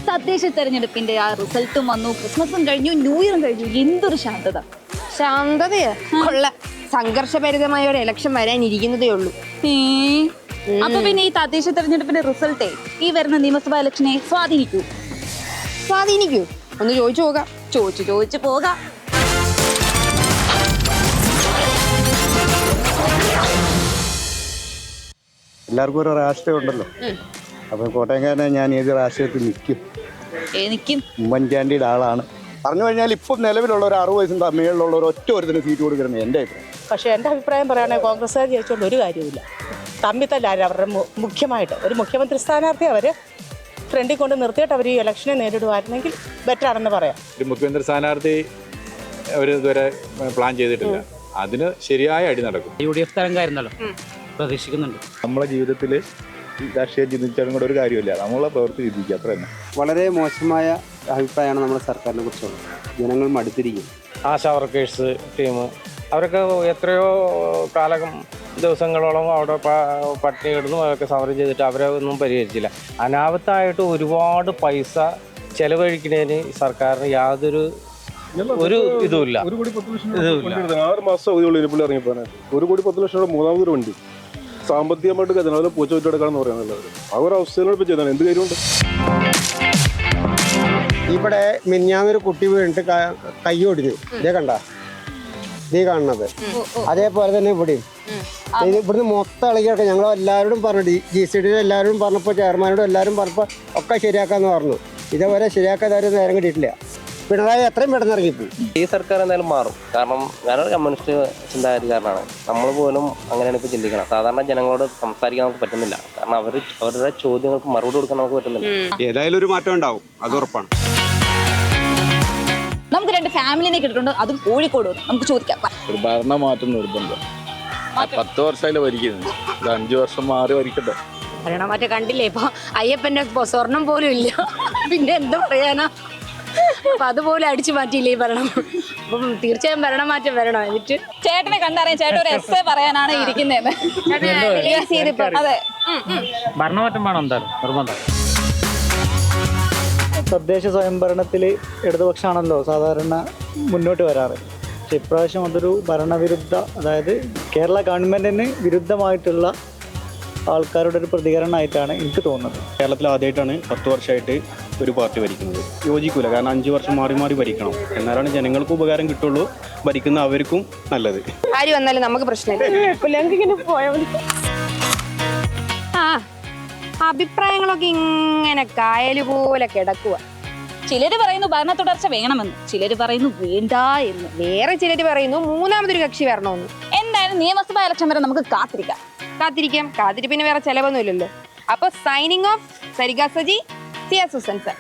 തദ്ദേശ തെരഞ്ഞെടുപ്പിന്റെ ആ റിസൾട്ടും വന്നു, ക്രിസ്മസും കഴിഞ്ഞു, ന്യൂ ഇയറും കഴിഞ്ഞു. എന്തൊരു ശാന്തത. ശാന്തതയാ കൊള്ള. സംഘർഷഭരിതമായ ഒരു ഇലക്ഷൻ വരാനിരിക്കുന്നതേ ഉള്ളൂ. അപ്പൊ പിന്നെ ഈ തദ്ദേശ തെരഞ്ഞെടുപ്പിന്റെ റിസൾട്ടേ ഈ വരുന്ന നിയമസഭാ ഇലക്ഷനെ സ്വാധീനിക്കൂ? ഒന്ന് ചോദിച്ചു പോകാം. ചോദിച്ചു പോകാം. എല്ലാവർക്കും ഒരു രാഷ്ട്രീയം ഉണ്ടല്ലോ. അപ്പൊ കോട്ടയംകാരനെ ഞാൻ ഏത് രാഷ്ട്രീയത്തിൽ എനിക്കും ഉമ്മൻചാണ്ടിയുടെ ആളാണ്. പറഞ്ഞു കഴിഞ്ഞാൽ ഇപ്പം നിലവിലുള്ള ഒരു 60 വയസ്സിൻ്റെ മേളിലുള്ള ഒരു ഒറ്റ ഒരുത്തിന് സീറ്റ് കൊടുക്കണം എൻ്റെ അഭിപ്രായം. പക്ഷേ എൻ്റെ അഭിപ്രായം പറയുകയാണെങ്കിൽ കോൺഗ്രസ്സുകാർ ജയിച്ചുകൊണ്ട് ഒരു കാര്യമില്ല. തമ്മിത്തല്ലാരും അവരുടെ മുഖ്യമായിട്ട് ഒരു മുഖ്യമന്ത്രി സ്ഥാനാർത്ഥി അവർ ഫ്രണ്ടിൽ കൊണ്ട് നിർത്തിയിട്ട് അവർ ഈ ഇലക്ഷനെ നേരിടുമായിരുന്നെങ്കിൽ ബെറ്റർ ആണെന്ന് പറയാം. ഒരു മുഖ്യമന്ത്രി സ്ഥാനാർത്ഥി അവർ ഇതുവരെ പ്ലാൻ ചെയ്തിട്ടില്ല. അതിന് ശരിയായ അടി നടക്കും. UDF തരംഗമായിരുന്നല്ലോ, പ്രതീക്ഷിക്കുന്നുണ്ട്. നമ്മളെ ജീവിതത്തിൽ രാഷ്ട്രീയം ചിന്തിച്ചാലും കൂടെ ഒരു കാര്യമില്ല, നമ്മളെ പ്രവൃത്തി ചിന്തിക്കുക, അത്ര തന്നെ. വളരെ മോശമായ അഭിപ്രായമാണ് നമ്മുടെ സർക്കാരിനെ കുറിച്ചുള്ളത്. ജനങ്ങൾ മടുത്തിരിക്കും. ആശാ വർക്കേഴ്സ് ടീം അവരൊക്കെ എത്രയോ ദിവസങ്ങളോളം അവിടെ പട്ടിണി കിടന്നും അതൊക്കെ സമരം ചെയ്തിട്ട് അവരെ ഒന്നും പരിഹരിച്ചില്ല. അനാവത്തായിട്ട് ഒരുപാട് പൈസ ചെലവഴിക്കുന്നതിന് സർക്കാരിന് യാതൊരു ഇതുമില്ല. 6 മാസം ഇറങ്ങിപ്പോനെ 1,10,00,000 മൂന്നാമതൊരു വണ്ടി സാമ്പത്തികമായിട്ട് ഖജനാവിലെ പൂച്ച വെച്ചെടുക്കാന്ന് പറയാനുള്ളത്. ആ ഒരു അവസ്ഥയിലോട് ചെയ്താണ്. എന്ത് കാര്യമുണ്ട്? ഇവിടെ മിനിഞ്ഞാന്നൊരു കുട്ടി വീണിട്ട് കൈ ഒടിഞ്ഞു. ഇതേ കണ്ട, ഇതേ കാണുന്നത്. അതേപോലെ തന്നെ ഇവിടെയും ഇവിടുന്ന് മൊത്തം ഇളകിയൊക്കെ ഞങ്ങൾ എല്ലാവരോടും പറഞ്ഞു, GCD എല്ലാവരോടും പറഞ്ഞപ്പോൾ ചെയർമാനോടും എല്ലാവരും പറഞ്ഞപ്പോൾ ഒക്കെ ശരിയാക്കാന്ന് പറഞ്ഞു. ഇതേപോലെ ശരിയാക്കാതെ നേരം കിട്ടിയിട്ടില്ല. പിണറായി എത്രയും പെട്ടെന്ന് ഇറങ്ങിപ്പോയി. ഈ സർക്കാർ എന്തായാലും മാറും. കാരണം ഞാനൊരു കമ്മ്യൂണിസ്റ്റ് ചിന്താഗതിക്കാരനാണ്. നമ്മൾ പോലും അങ്ങനെയാണ് ഇപ്പോൾ ചിന്തിക്കണം. സാധാരണ ജനങ്ങളോട് സംസാരിക്കാൻ നമുക്ക് പറ്റുന്നില്ല. കാരണം അവരുടെ ചോദ്യങ്ങൾക്ക് മറുപടി കൊടുക്കാൻ നമുക്ക് പറ്റുന്നില്ല. ഏതായാലും ഒരു മാറ്റം ഉണ്ടാവും, അത് ഉറപ്പാണ്. നമുക്ക് 2 ഫാമിലിനെ കിട്ടിയിട്ടുണ്ട്, അതും കോഴിക്കോട്. നമുക്ക് ചോദിക്കാം. ഒരു ഭരണമാറ്റം നിർബന്ധം. 10 വർഷമായില്ല ഭരിക്കുന്നത്, 5 വർഷം മാറി ഭരിക്കട്ടെ. ഭരണമാറ്റം കണ്ടില്ലേ ഇപ്പൊ? അയ്യപ്പന്റെ സ്വർണം പോലും ഇല്ല, പിന്നെ എന്താ പറയാനാ? അപ്പൊ അതുപോലെ അടിച്ചു മാറ്റിയില്ലേ ഈ ഭരണം. അപ്പം തീർച്ചയായും ഭരണമാറ്റം വരണം. എന്നിട്ട് ചേട്ടനെ കണ്ടറിയാം, ചേട്ടൻ ഒരു എസ്സേ പറയാനാണ് ഇരിക്കുന്നത്. അതെ, ഭരണമാറ്റം വേണം, എന്തായാലും നിർബന്ധം. തദ്ദേശ സ്വയംഭരണത്തിൽ ഇടതുപക്ഷമാണല്ലോ സാധാരണ മുന്നോട്ട് വരാറ്. പക്ഷെ ഇപ്രാവശ്യം അതൊരു ഭരണവിരുദ്ധ, അതായത് കേരള ഗവൺമെൻറ്റിന് വിരുദ്ധമായിട്ടുള്ള ആൾക്കാരുടെ ഒരു പ്രതികരണമായിട്ടാണ് എനിക്ക് തോന്നുന്നത്. കേരളത്തിൽ ആദ്യമായിട്ടാണ് 10 വർഷമായിട്ട് ഒരു പാർട്ടി ഭരിക്കുന്നത്. യോജിക്കൂല, കാരണം 5 വർഷം മാറി മാറി ഭരിക്കണം. എന്നാലാണ് ജനങ്ങൾക്ക് ഉപകാരം കിട്ടുള്ളൂ, ഭരിക്കുന്ന അവർക്കും നല്ലത്. ആര് വന്നാലും നമുക്ക് പ്രശ്നമില്ല. ആ അഭിപ്രായങ്ങളൊക്കെ ഇങ്ങനെ കായല് പോലെ കിടക്കുക. ചിലര് പറയുന്നു ഭരണ തുടർച്ച വേണമെന്ന്, ചിലര് പറയുന്നു വേണ്ട എന്ന്, വേറെ ചിലര് പറയുന്നു മൂന്നാമതൊരു കക്ഷി വരണമെന്ന്. എന്തായാലും നിയമസഭാ ഇലക്ഷൻ വരെ നമുക്ക് കാത്തിരിക്കാം. കാത്തിരിപ്പിന് വേറെ ചെലവൊന്നും ഇല്ലല്ലോ. അപ്പൊ സൈനിങ് ഓഫ്. സരിക സജി, സിയ സുസൻ സർ.